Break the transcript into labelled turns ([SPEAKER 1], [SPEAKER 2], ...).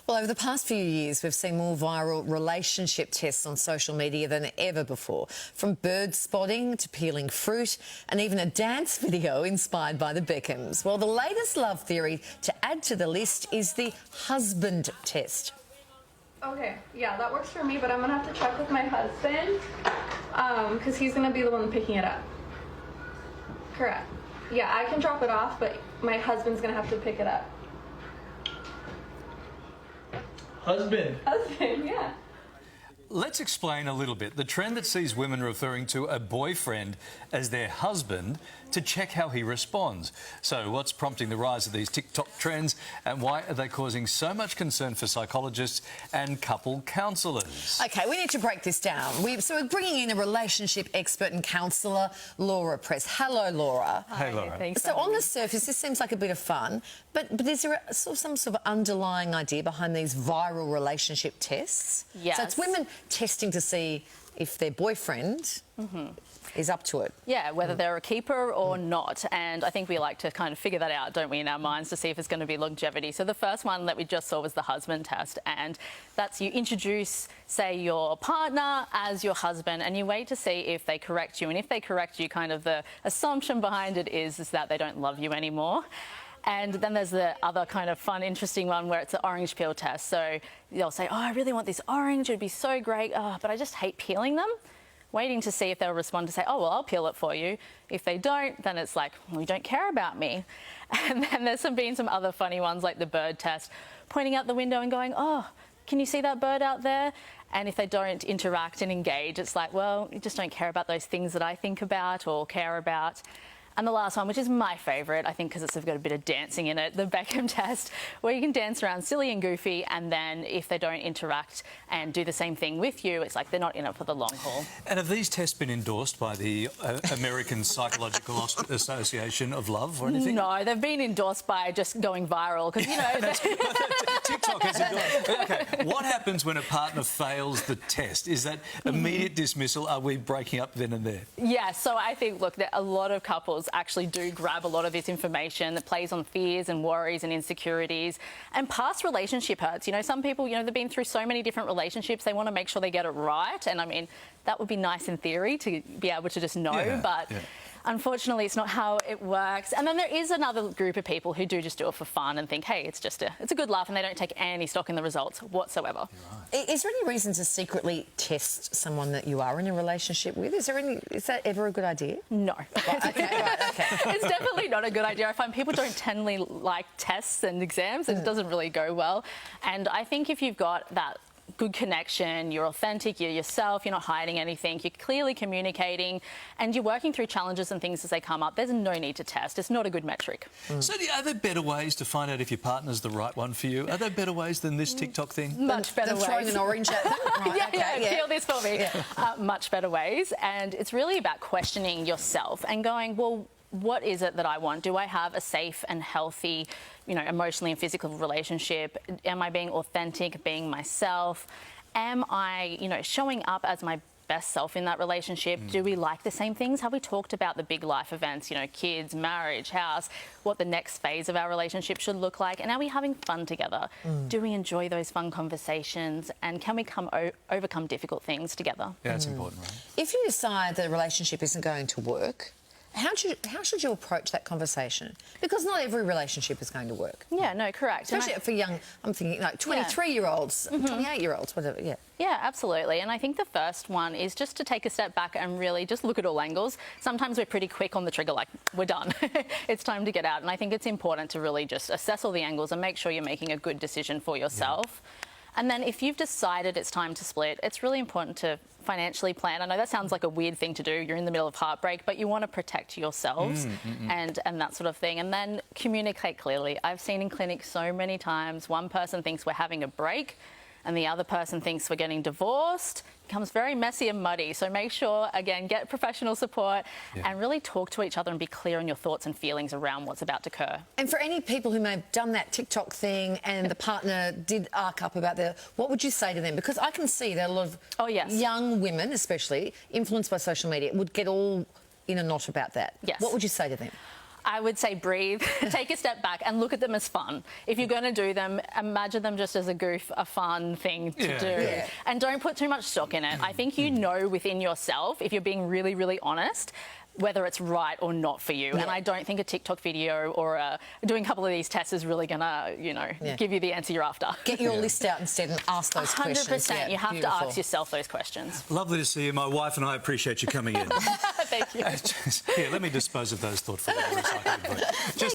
[SPEAKER 1] Well, over the past few years, we've seen more viral relationship tests on social media than ever before. From bird spotting to peeling fruit and even a dance video inspired by the Beckhams. Well, the latest love theory to add to the list is the husband test.
[SPEAKER 2] Okay, yeah, that works for me, but I'm gonna have to check with my husband because he's gonna be the one picking it up. Correct. Yeah, I can drop it off, but my husband's gonna have to pick it up.
[SPEAKER 3] Husband,
[SPEAKER 2] Yeah.
[SPEAKER 4] Let's explain a little bit the trend that sees women referring to a boyfriend as their husband to check how he responds. So what's prompting the rise of these TikTok trends and why are they causing so much concern for psychologists and couple counsellors?
[SPEAKER 1] OK, we need to break this down. So we're bringing in a relationship expert and counsellor, Laura Press. Hello, Laura.
[SPEAKER 4] Hey, Laura.
[SPEAKER 5] Thanks.
[SPEAKER 1] So on the surface, this seems like a bit of fun, but is there some sort of underlying idea behind these viral relationship tests?
[SPEAKER 5] Yes.
[SPEAKER 1] So it's women testing to see if their boyfriend is up to it.
[SPEAKER 5] Yeah, whether they're a keeper or not. And I think we like to kind of figure that out, don't we, in our minds to see if it's going to be longevity. So the first one that we just saw was the husband test. And that's you introduce, say, your partner as your husband and you wait to see if they correct you. And if they correct you, kind of the assumption behind it is that they don't love you anymore. And then there's the other kind of fun, interesting one where it's the orange peel test. So they'll say, oh, I really want this orange. It would be so great, but I just hate peeling them. Waiting to see if they'll respond to say, oh, well, I'll peel it for you. If they don't, then it's like, well, you don't care about me. And then there's been some other funny ones like the bird test, pointing out the window and going, oh, can you see that bird out there? And if they don't interact and engage, it's like, well, you just don't care about those things that I think about or care about. And the last one, which is my favourite, I think because it's got a bit of dancing in it, the Beckham test, where you can dance around silly and goofy, and then if they don't interact and do the same thing with you, it's like they're not in it for the long haul.
[SPEAKER 4] And have these tests been endorsed by the American Psychological Association of Love or anything?
[SPEAKER 5] No, they've been endorsed by just going viral, because, you know...
[SPEAKER 4] TikTok has endorsed. OK, what happens when a partner fails the test? Is that immediate dismissal? Are we breaking up then and there?
[SPEAKER 5] Yeah, so I think, look, that a lot of couples actually do grab a lot of this information that plays on fears and worries and insecurities and past relationship hurts. You know, some people, you know, they've been through so many different relationships, they want to make sure they get it right. And I mean, that would be nice in theory to be able to just know, but unfortunately it's not how it works. And then there is another group of people who do just do it for fun and think, hey, it's a good laugh, and they don't take any stock in the results whatsoever.
[SPEAKER 1] Right. Is there any reason to secretly test someone that you are in a relationship with? Is that ever a good idea?
[SPEAKER 5] No.
[SPEAKER 1] Right, okay.
[SPEAKER 5] It's definitely not a good idea. I find people don't tend like tests and exams. It doesn't really go well. And I think if you've got that good connection, you're authentic, you're yourself, you're not hiding anything, you're clearly communicating, and you're working through challenges and things as they come up, there's no need to test. It's not a good metric.
[SPEAKER 4] So are there better ways to find out if your partner's the right one for you? Are there better ways than this TikTok thing?
[SPEAKER 5] Much better ways.
[SPEAKER 1] Throwing an orange at them? Right,
[SPEAKER 5] peel this for me. Much better ways. And it's really about questioning yourself and going, well, what is it that I want? Do I have a safe and healthy, you know, emotionally and physical relationship? Am I being authentic, being myself? Am I, you know, showing up as my best self in that relationship? Do we like the same things? Have we talked about the big life events, you know, kids, marriage, house, what the next phase of our relationship should look like? And are we having fun together? Do we enjoy those fun conversations? And can we overcome difficult things together?
[SPEAKER 4] Yeah, that's important, right?
[SPEAKER 1] If you decide the relationship isn't going to work, how should you approach that conversation? Because not every relationship is going to work.
[SPEAKER 5] Yeah, no, correct.
[SPEAKER 1] Especially for young, I'm thinking like 23-year-olds, 28-year-olds, whatever,
[SPEAKER 5] Yeah, absolutely. And I think the first one is just to take a step back and really just look at all angles. Sometimes we're pretty quick on the trigger, like, we're done. It's time to get out. And I think it's important to really just assess all the angles and make sure you're making a good decision for yourself. And then if you've decided it's time to split, it's really important to financially plan. I know that sounds like a weird thing to do. You're in the middle of heartbreak, but you want to protect yourselves and that sort of thing. And then communicate clearly. I've seen in clinics so many times, one person thinks we're having a break and the other person thinks we're getting divorced. It becomes very messy and muddy. So make sure, again, get professional support and really talk to each other and be clear on your thoughts and feelings around what's about to occur.
[SPEAKER 1] And for any people who may have done that TikTok thing and the partner did arc up about what would you say to them? Because I can see that a lot of young women, especially, influenced by social media, would get all in a knot about that.
[SPEAKER 5] Yes.
[SPEAKER 1] What would you say to them?
[SPEAKER 5] I would say breathe, take a step back and look at them as fun. If you're going to do them, imagine them just as a goof, a fun thing to do.
[SPEAKER 1] Yeah.
[SPEAKER 5] And don't put too much stock in it. I think you know within yourself, if you're being really, really honest, whether it's right or not for you. And I don't think a TikTok video or doing a couple of these tests is really going to, you know, give you the answer you're after.
[SPEAKER 1] Get your list out instead and ask those questions.
[SPEAKER 5] 100%. You have
[SPEAKER 1] Beautiful.
[SPEAKER 5] to ask yourself those questions.
[SPEAKER 4] Lovely to see you. My wife and I appreciate you coming in.
[SPEAKER 5] Thank you.
[SPEAKER 4] Here, let me dispose of those thoughtfully. Just